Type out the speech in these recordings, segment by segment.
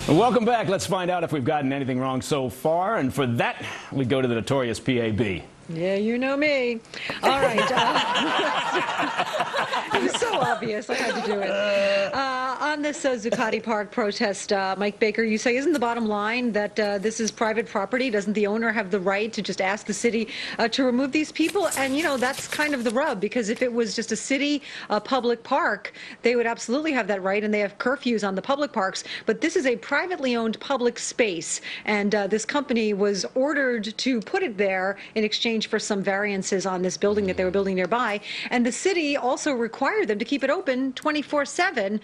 Welcome back. Let's find out if we've gotten anything wrong so far. And for that, we go to the notorious PAB. Yeah, you know me. All right. It was so obvious. I had to do it. On this Zuccotti Park protest, Mike Baker, you say, isn't the bottom line that this is private property? Doesn't the owner have the right to just ask the city to remove these people? And, you know, that's kind of the rub, because if it was just a city public park, they would absolutely have that right, and they have curfews on the public parks. But this is a privately owned public space, and this company was ordered to put it there in exchange for some variances on this building that they were building nearby. And the city also required them to keep it open 24/7.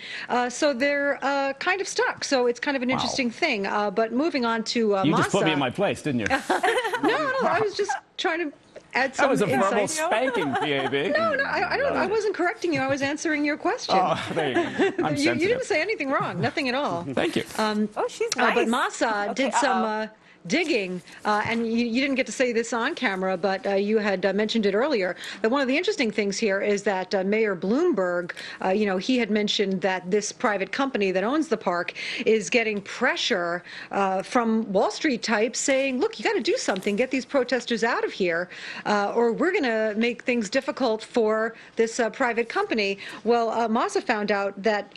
So they're kind of stuck. So it's kind of an interesting thing. But moving on to You Masa. just put me in my place, didn't you? No, I was just trying to add some That was a verbal insight. spanking, PAB. No, I wasn't correcting you. I was answering your question. Oh, there you go. I'm you sensitive. didn't say anything wrong. Nothing at all. Thank you. Oh, she's nice. But Masa did some digging, and you didn't get to say this on camera, but you had mentioned it earlier, that one of the interesting things here is that Mayor Bloomberg, you know, he had mentioned that this private company that owns the park is getting pressure from Wall Street types saying, look, you got to do something, get these protesters out of here, or we're going to make things difficult for this private company. Well, Masa found out that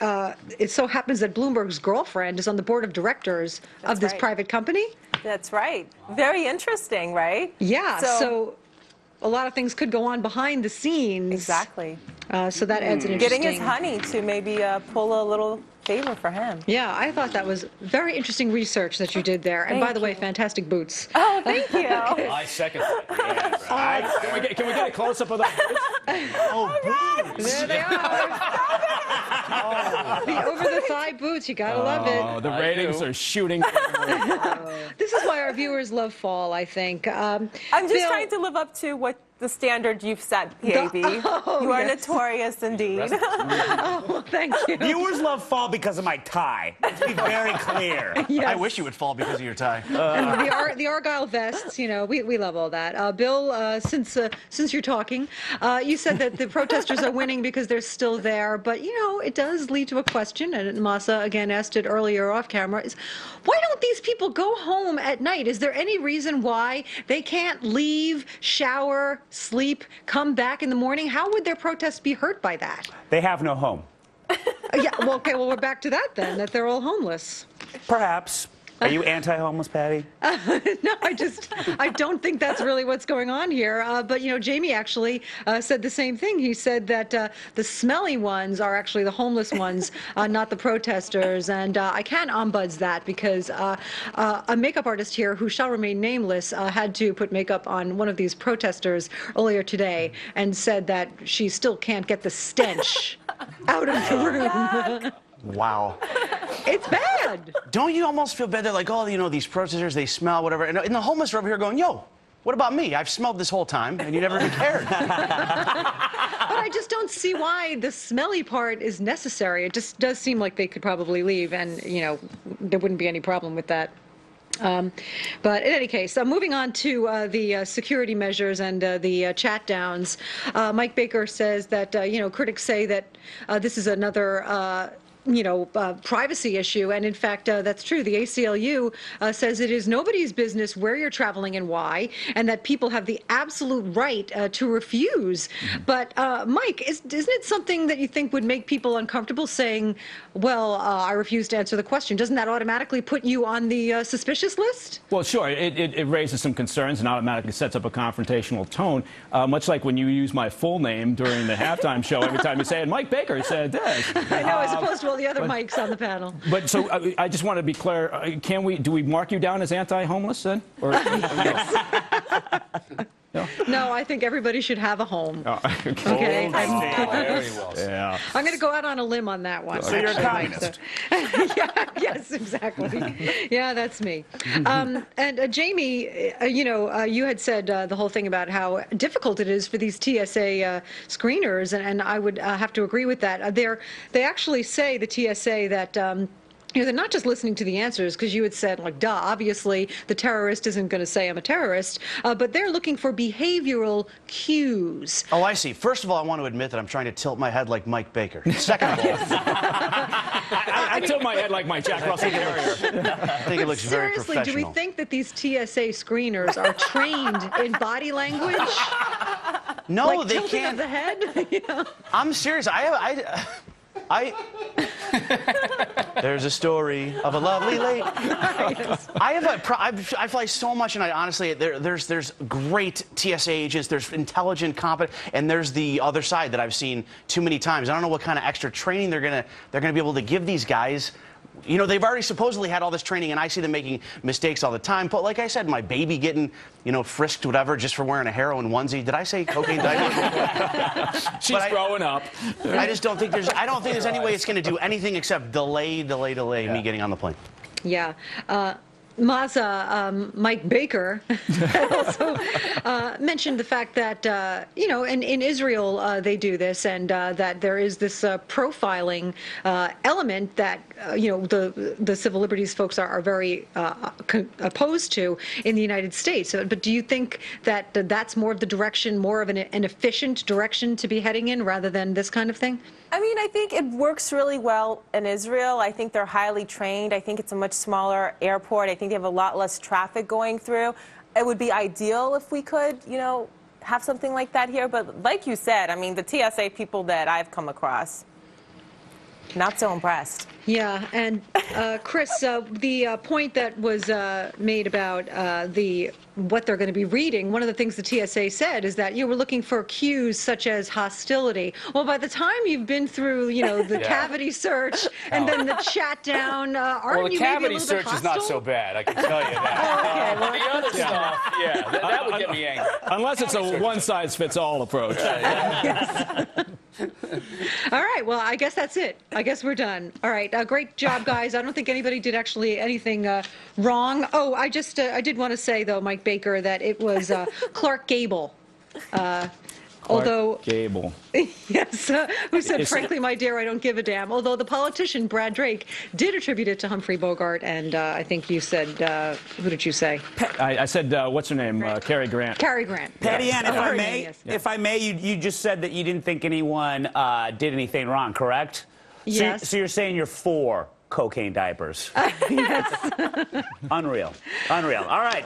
it so happens that Bloomberg's girlfriend is on the board of directors of this private company. That's right. Very interesting, right? Yeah, so a lot of things could go on behind the scenes. Exactly. So that adds an interesting... Getting his honey to maybe pull a little favor for him. Yeah, I thought that was very interesting research that you did there. And by the way, fantastic boots. Oh, thank you. I second that. Yeah, right. Can we get a close-up of that? Oh, boots. There they are. The over-the-thigh boots, you gotta love it. Oh, the ratings are shooting. This is why our viewers love fall, I think. I'm just trying to live up to what the standard you've set, PAB. You are notorious indeed. Oh, well, thank you. Viewers love fall because of my tie. Let's be very clear. Yes. I wish you would fall because of your tie. And the Argyle vests, you know, we love all that. Bill, since you're talking, you said that the protesters are winning because they're still there, but, you know, it does lead to a question, and Masa, again, asked it earlier off camera, is why don't these people go home at night? Is there any reason why they can't leave, shower, sleep, come back in the morning? How would their protest be hurt by that? They have no home. Yeah, well, okay, well, we're back to that then, that they're all homeless. Perhaps. Are you anti-homeless, Patty? No, I don't think that's really what's going on here. But, you know, Jamie actually said the same thing. He said that the smelly ones are actually the homeless ones, not the protesters. And I can't ombuds that because a makeup artist here who shall remain nameless had to put makeup on one of these protesters earlier today and said that she still can't get the stench out of the room. Wow. It's bad. Don't you almost feel bad? They're like, oh, you know, these protesters, they smell, whatever. And the homeless are over here going, yo, what about me? I've smelled this whole time, and you never even cared. But I just don't see why the smelly part is necessary. It just does seem like they could probably leave, and, you know, there wouldn't be any problem with that. But in any case, moving on to the security measures and the chat downs, Mike Baker says that, you know, critics say that this is another privacy issue. And in fact, that's true. The ACLU says it is nobody's business where you're traveling and why, and that people have the absolute right to refuse. But Mike, isn't it something that you think would make people uncomfortable saying, well, I refuse to answer the question? Doesn't that automatically put you on the suspicious list? Well, sure. It raises some concerns and automatically sets up a confrontational tone, much like when you use my full name during the halftime show. Every time you say it, Mike Baker said this. I know, as opposed to all the other mics on the panel. But so I just want to be clear. Do we mark you down as anti-homeless then? Or, no? No, I think everybody should have a home. Oh, okay. Very well said. Yeah. I'm going to go out on a limb on that one. So you're a communist. Yeah, yes, exactly. Yeah, that's me. And Jamie, you had said the whole thing about how difficult it is for these TSA screeners, and I would have to agree with that. They actually say, the TSA, that they're not just listening to the answers, because you had said, like, duh, obviously the terrorist isn't going to say I'm a terrorist, but they're looking for behavioral cues. Oh, I see. First of all, I want to admit that I'm trying to tilt my head like Mike Baker. Second of all, I tilt my head like my Jack Russell Terrier. I think it looks very Seriously, professional. do we think that these TSA screeners are trained in body language? No, Like they tilting can't. of the head? Yeah. I'm serious. There's a story of a lovely lady. I fly so much, and I honestly, there's great TSA agents, there's intelligent, competent, and there's the other side that I've seen too many times. I don't know what kind of extra training they're gonna be able to give these guys. You know, they've already supposedly had all this training, and I see them making mistakes all the time. But like I said, my baby getting, you know, frisked, whatever, just for wearing a heroin onesie. Did I say cocaine diaper? She's growing up. I just don't think there's any way it's going to do anything except delay me getting on the plane. Yeah. Maza, Mike Baker also mentioned the fact that, you know, in Israel they do this, and that there is this profiling element that, you know, the civil liberties folks are very opposed to in the United States. But do you think that that's more of the direction, more of an efficient direction to be heading in rather than this kind of thing? I mean, I think it works really well in Israel. I think they're highly trained. I think it's a much smaller airport. I think they have a lot less traffic going through. It would be ideal if we could, you know, have something like that here. But like you said, I mean, the TSA people that I've come across, not so impressed. Yeah, and Chris, the point that was made about what they're going to be reading, one of the things the TSA said is that, you know, we're looking for cues such as hostility. Well, by the time you've been through, you know, the cavity search and then the chat down, aren't you maybe a cavity little bit search is not hostile? so bad, I can tell you that. Okay, well, The other stuff, yeah, that would get me angry. Unless it's a one-size-fits-all approach. all right, well, I guess that's it. I guess we're done. All right, great job, guys. I don't think anybody did actually anything wrong. Oh, I did want to say, though, Mike Baker, that it was Clark Gable. Although, Gable. yes, who said, frankly, my dear, I don't give a damn. Although the politician, Brad Drake, did attribute it to Humphrey Bogart, and I think you said, who did you say? I said, what's her name? Cary Grant. Cary Grant. Patty Ann, Oh, her name, yes. if I may, you just said that you didn't think anyone did anything wrong, correct? Yes. So you're saying you're for cocaine diapers. Unreal. All right.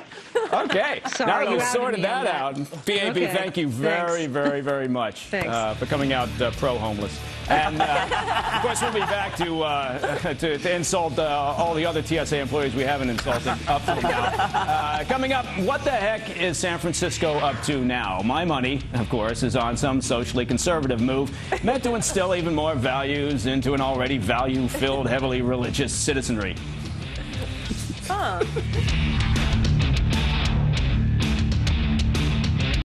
Okay. Sorry, now that you we've outed sorted me that on out, that. BAB, Okay. thank you very, Thanks. very, very much Thanks. for coming out pro-homeless. And, of course, we'll be back to insult all the other TSA employees we haven't insulted up to now. Coming up, what the heck is San Francisco up to now? My money, of course, is on some socially conservative move meant to instill even more values into an already value-filled, heavily religious citizenry. Huh.